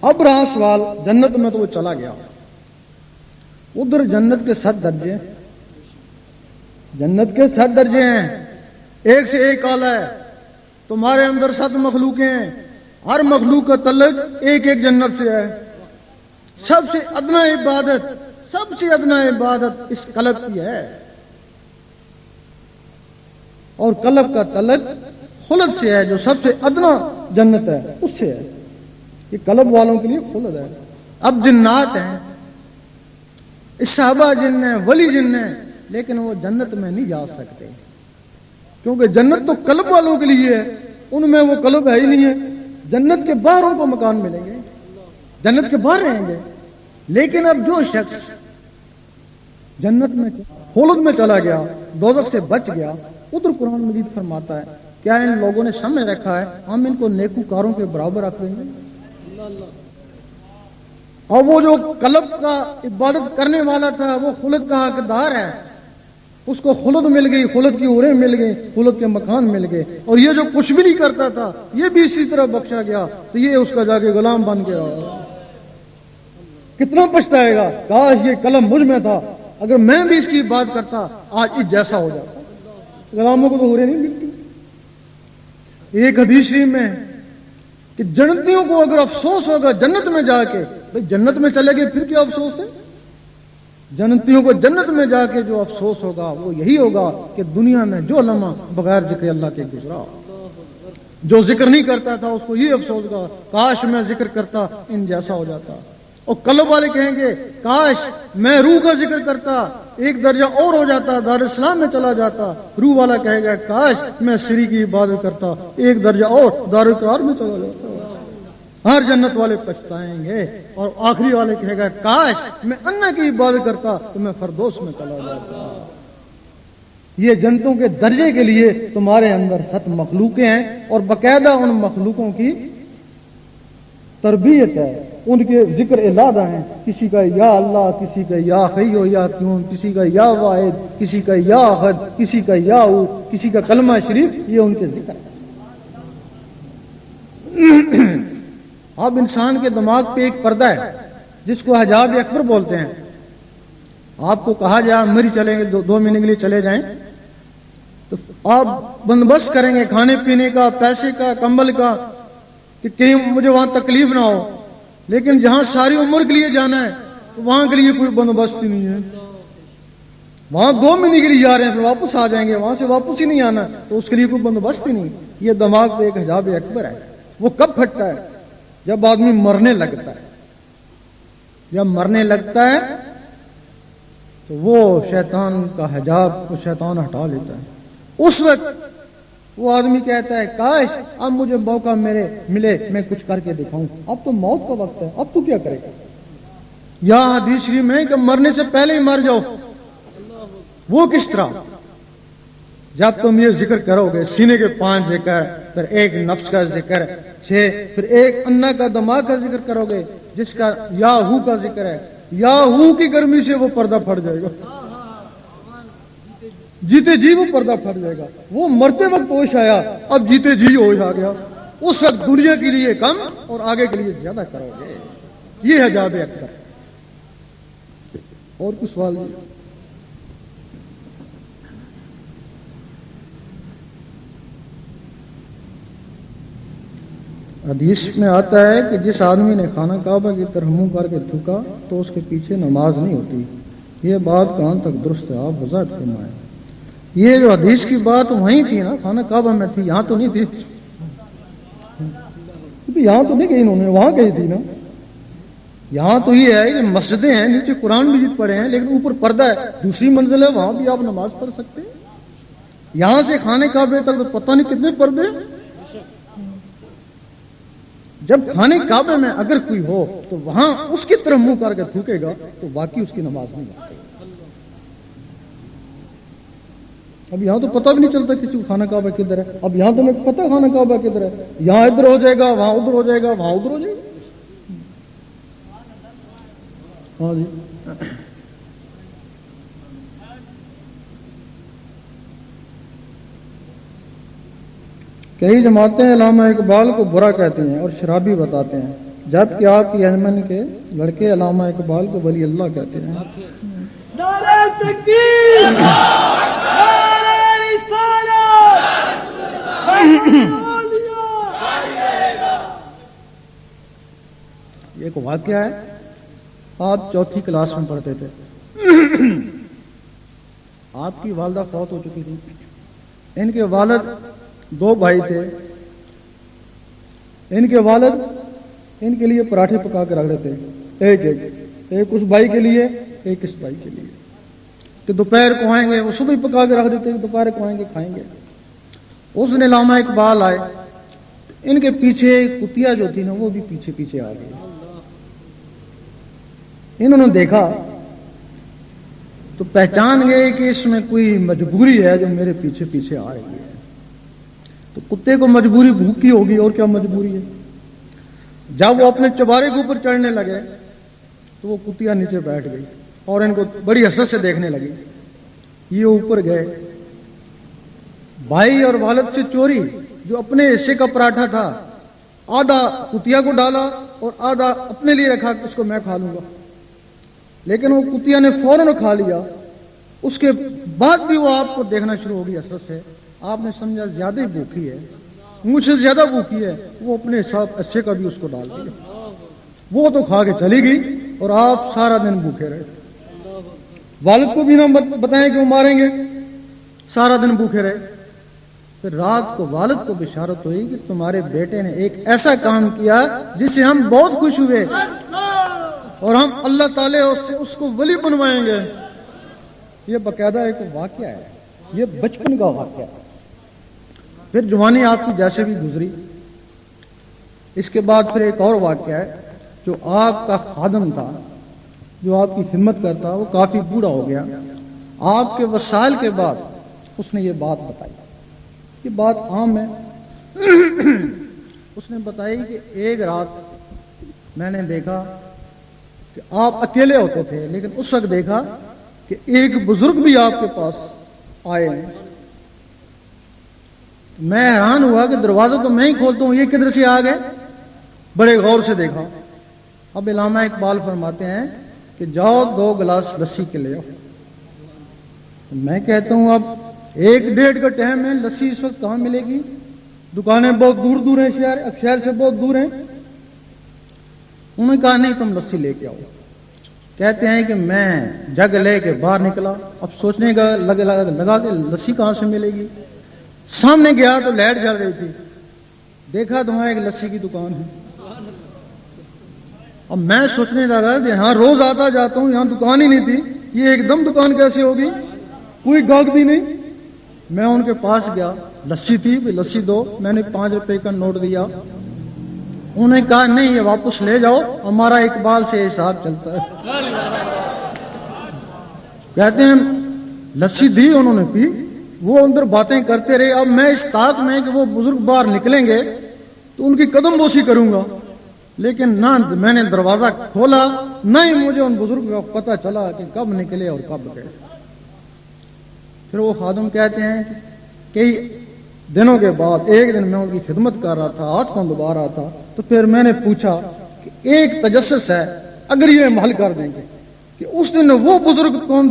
اب رہا سوال جنت میں، تو وہ چلا گیا، ادھر جنت کے 7 درجے، جنت کے 7 درجے ہیں، ایک سے ایک اعلیٰ ہے۔ تمہارے اندر 7 مخلوقیں ہیں، ہر مخلوق کا تعلق ایک ایک جنت سے ہے۔ سب سے ادنا عبادت، سب سے ادنا عبادت اس قلب کی ہے، اور قلب کا تعلق خلد سے ہے، جو سب سے ادنا جنت ہے اس سے ہے۔ یہ قلب والوں کے لیے خلد ہے۔ اب جنات ہیں، صحابہ جن ہیں، ولی جن ہیں، لیکن وہ جنت میں نہیں جا سکتے، کیونکہ جنت تو قلب والوں کے لیے ہے، ان میں وہ قلب ہے ہی نہیں ہے۔ جنت کے باہر ان کو مکان ملیں گے، جنت کے باہر رہیں گے، لیکن اب جو شخص جنت میں خلد میں چلا گیا، دوزخ سے بچ گیا، ادھر قرآن مجید فرماتا ہے کیا ان لوگوں نے سمجھ رکھا ہے ہم ان کو نیکوکاروں کے برابر رکھ لیں گے؟ اور وہ جو قلب کا عبادت کرنے والا تھا وہ خلد کا حقدار ہے، اس کو خلد مل گئی، خلد کی عوریں مل گئی، خلد کے مکان مل گئے، اور یہ جو کچھ بھی نہیں کرتا تھا یہ بھی اسی طرح بخشا گیا، تو یہ اس کا جا کے غلام بن گیا۔ کتنا پچھتائے گا، کاش یہ قلم مجھ میں تھا، اگر میں بھی اس کی بات کرتا آج اس جیسا ہو جاتا۔ غلاموں کو تو عوریں نہیں ملتی۔ ایک حدیث شریف میں کہ جنتیوں کو اگر افسوس ہوگا جنت میں جا کے، بھئی جنت میں چلے گئے پھر کیا افسوس ہے؟ جنتیوں کو جنت میں جا کے جو افسوس ہوگا وہ یہی ہوگا کہ دنیا میں جو لمحہ بغیر ذکر اللہ کے گزرا، جو ذکر نہیں کرتا تھا اس کو یہ افسوس ہوگا کاش میں ذکر کرتا ان جیسا ہو جاتا۔ اور قلب والے کہیں گے کاش میں روح کا ذکر کرتا، ایک درجہ اور ہو جاتا، دار اسلام میں چلا جاتا۔ روح والا کہے گا کاش میں سری کی عبادت کرتا، ایک درجہ اور دار القرار میں چلا جاتا۔ ہر جنت والے پچھتائیں گے، اور آخری والے کہے گا کاش میں اللہ کی عبادت کرتا تو میں فردوس میں چلا جاتا۔ یہ جنتوں کے درجے کے لیے تمہارے اندر 7 مخلوقیں ہیں، اور باقاعدہ ان مخلوقوں کی تربیت ہے، ان کے ذکر الہدہ ہیں، کسی کا یا اللہ، کسی کا یا حی و یا قیوم، کسی کا یا واحد، کسی کا یا احد، کسی کا یا او، کسی کا کلمہ شریف، یہ ان کے ذکر ہے۔ اب انسان کے دماغ پہ ایک پردہ ہے جس کو حجاب اکبر بولتے ہیں۔ آپ کو کہا جائے مری چلیں گے 2 مہینے کے لیے چلے جائیں، تو آپ بندوبست کریں گے کھانے پینے کا، پیسے کا، کمبل کا، کہ کہیں مجھے وہاں تکلیف نہ ہو، لیکن جہاں ساری عمر کے لیے جانا ہے تو وہاں کے لیے کوئی بندوبست ہی نہیں ہے۔ وہاں 2 مہینے کے لیے جا رہے ہیں پھر واپس آ جائیں گے، وہاں سے واپس ہی نہیں آنا، تو اس کے لیے کوئی بندوبست ہی نہیں۔ یہ دماغ پہ ایک حجاب اکبر ہے۔ وہ کب پھٹتا ہے؟ جب آدمی مرنے لگتا ہے۔ جب مرنے لگتا ہے تو وہ شیطان کا حجاب کو شیطان ہٹا لیتا ہے۔ اس وقت وہ آدمی کہتا ہے کاش اب مجھے موقع ملے میں کچھ کر کے دکھاؤں، اب تو موت کا وقت ہے، اب تو کیا کرے گا؟ یا حدیث شریف میں کہ مرنے سے پہلے ہی مر جاؤ۔ وہ کس طرح؟ جب تم یہ ذکر کرو گے، سینے کے 5 ذکر، پھر ایک نفس کا ذکر 6، پھر ایک انا کا دماغ کا ذکر کرو گے جس کا یا ہو کا ذکر ہے، یا ہو کی گرمی سے وہ پردہ پھٹ جائے گا، جیتے جی وہ پردہ پھٹ جائے گا۔ وہ مرتے وقت ہوش آیا، اب جیتے جی ہوش آ گیا، اس وقت دنیا کے لیے کم اور آگے کے لیے زیادہ کرو گے۔ یہ حجاب اکبر۔ اور کچھ سوال نہیں؟ حدیث میں آتا ہے کہ جس آدمی نے خانہ کعبہ کی طرف منہ کر کے تھوکا تو اس کے پیچھے نماز نہیں ہوتی۔ یہ بات کہاں تک درست ہے؟ آپ وضاحت فرمائیں۔ یہ جو حدیث کی بات وہیں تھی نا، خانہ کعبہ میں تھی، یہاں تو نہیں تھی۔ یہاں تو نہیں گئی انہوں نے، وہاں گئی تھی نا۔ یہاں تو یہ ہے کہ مسجدیں ہیں، نیچے قرآن مجید پڑھے ہیں، لیکن اوپر پردہ ہے، دوسری منزل ہے، وہاں بھی آپ نماز پڑھ سکتے ہیں۔ یہاں سے خانہ کعبے تک تو پتہ نہیں کتنے پردے۔ جب خانہ کعبے میں اگر کوئی ہو تو وہاں اس کی طرف منہ کر کے تھوکے گا تو واقعی اس کی نماز نہیں آتی۔ اب یہاں تو پتہ بھی نہیں چلتا کسی کو خانہ کعبہ کدھر ہے۔ اب یہاں تو میں پتہ خانہ کعبہ کدھر ہے، یہاں ادھر ہو جائے گا، وہاں ادھر ہو جائے گا، وہاں ادھر ہو جائے گا۔ ہاں جی، کئی جماعتیں علامہ اقبال کو برا کہتی ہیں اور شرابی بتاتے ہیں، جبکہ آپ کی انجمن کے لڑکے علامہ اقبال کو ولی اللہ کہتے ہیں۔ نعرہ تکبیر، نعرہ رسالت، یہ ایک واقعہ ہے، آپ چوتھی کلاس میں پڑھتے تھے، آپ کی والدہ فوت ہو چکی تھی، ان کے والد 2 بھائی تھے، ان کے والد ان کے لیے پراٹھے پکا کے رکھ دیتے، ایک اس بھائی کے لیے، ایک اس بھائی کے لیے، کہ دوپہر کو آئیں گے، وہ صبح پکا کے رکھ دیتے، دوپہر کو آئیں گے کھائیں گے۔ اس دن علامہ اقبال آئے، ان کے پیچھے کتیا جو تھی نا وہ بھی پیچھے پیچھے آ گئی۔ انہوں نے دیکھا تو پہچان گئے کہ اس میں کوئی مجبوری ہے جو میرے پیچھے پیچھے آ رہی ہے۔ تو کتے کو مجبوری بھوک کی ہوگی، اور کیا مجبوری ہے۔ جب وہ اپنے چبارے کے اوپر چڑھنے لگے تو وہ کتیا نیچے بیٹھ گئی اور ان کو بڑی حسرت سے دیکھنے لگی۔ یہ اوپر گئے، بھائی اور والد سے چوری جو اپنے حصے کا پراٹھا تھا آدھا کتیا کو ڈالا اور آدھا اپنے لیے رکھا کہ اس کو میں کھا لوں گا، لیکن وہ کتیا نے فوراً کھا لیا۔ اس کے بعد بھی وہ آپ کو دیکھنا شروع ہوگی حسرت سے، آپ نے سمجھا زیادہ ہی بھوکی ہے، مجھ سے زیادہ بھوکی ہے، وہ اپنے ساتھ حصے کا بھی اس کو ڈال دیا۔ وہ تو کھا کے چلی گئی اور آپ سارا دن بھوکے رہے۔ والد کو بھی نہ بتائیں کہ وہ ماریں گے، سارا دن بھوکے رہے۔ پھر رات کو والد کو بشارت ہوئی کہ تمہارے بیٹے نے ایک ایسا کام کیا جس سے ہم بہت خوش ہوئے اور ہم اللہ تعالی اس کو ولی بنوائیں گے۔ یہ باقاعدہ ایک واقعہ ہے، یہ بچپن کا واقعہ ہے۔ پھر جوانی آپ کی جیسے بھی گزری، اس کے بعد پھر ایک اور واقعہ ہے، جو آپ کا خادم تھا، جو آپ کی خدمت کرتا، وہ کافی بوڑھا ہو گیا۔ آپ کے وصال کے بعد اس نے یہ بات بتائی، یہ بات عام ہے۔ اس نے بتائی کہ ایک رات میں نے دیکھا کہ آپ اکیلے ہوتے تھے، لیکن اس وقت دیکھا کہ ایک بزرگ بھی آپ کے پاس آئے ہیں۔ میں حیران ہوا کہ دروازہ تو میں ہی کھولتا ہوں، یہ کدھر سے آ گئے؟ بڑے غور سے دیکھا۔ اب علامہ اقبال فرماتے ہیں کہ جاؤ 2 گلاس لسی کے لے آؤ۔ میں کہتا ہوں اب 1-1.5 کا ٹائم ہے، لسی اس وقت کہاں ملے گی؟ دکانیں بہت دور دور ہیں، شہر سے بہت دور ہیں۔ انہوں نے کہا نہیں، تم لسی لے کے آؤ۔ کہتے ہیں کہ میں جگ لے کے باہر نکلا، اب سوچنے کا لگا کہ لسی کہاں سے ملے گی۔ سامنے گیا تو لائٹ جل رہی تھی، دیکھا تو وہاں ایک لسی کی دکان ہے۔ اب میں سوچنے لگا کہ ہاں روز آتا جاتا ہوں، یہاں دکان ہی نہیں تھی، یہ ایک دم دکان کیسے ہوگی، کوئی گاہک بھی نہیں۔ میں ان کے پاس گیا، لسی تھی، لسی دو۔ میں نے 5 روپے کا نوٹ دیا۔ انہوں نے کہا نہیں، یہ واپس لے جاؤ، ہمارا اقبال سے حساب چلتا ہے۔ کہتے ہیں لسی دی، انہوں نے پی، وہ اندر باتیں کرتے رہے۔ اب میں اس طاق میں کہ وہ بزرگ باہر نکلیں گے تو ان کی قدم بوسی کروں گا، لیکن نہ میں نے دروازہ کھولا، نہ ہی مجھے ان بزرگ کا پتہ چلا کہ کب نکلے اور کب گئے۔ پھر وہ خادم کہتے ہیں کہ کئی دنوں کے بعد ایک دن میں ان کی خدمت کر رہا تھا، ہاتھ کو دبا رہا تھا، تو پھر میں نے پوچھا کہ ایک تجسس ہے، اگر یہ ہم حل کر دیں گے کہ اس دن وہ بزرگ کون